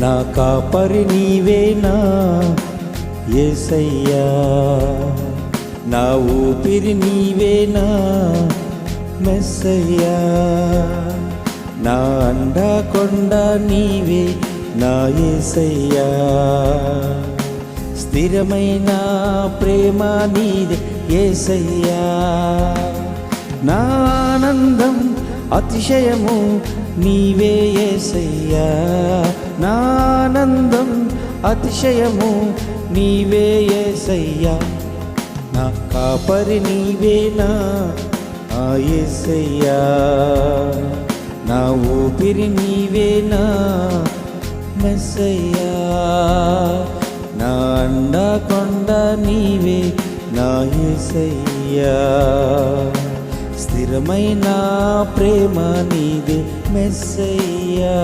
నా కాపరి నీవేనా యేసయ్యా, నా ఊపిరి నీవేనా మెస్సయ్యా, నా అండా కొండ నీవే నా యేసయ్యా, స్థిరమైన ప్రేమ నీదే యేసయ్యా, నా ఆనందం అతిశయము నీవే యేసయ్యా, నా ఆనందం అతిశయము నీవే యేసయ్యా, నా కాపరి నీవేనా యేసయ్యా, నా ఊపిరి నీవేనా మెస్సయ్యా, నా అండా కొండ నీవే నా యేసయ్యా, స్థిరమైన ప్రేమ నీదే మెస్సయ్యా.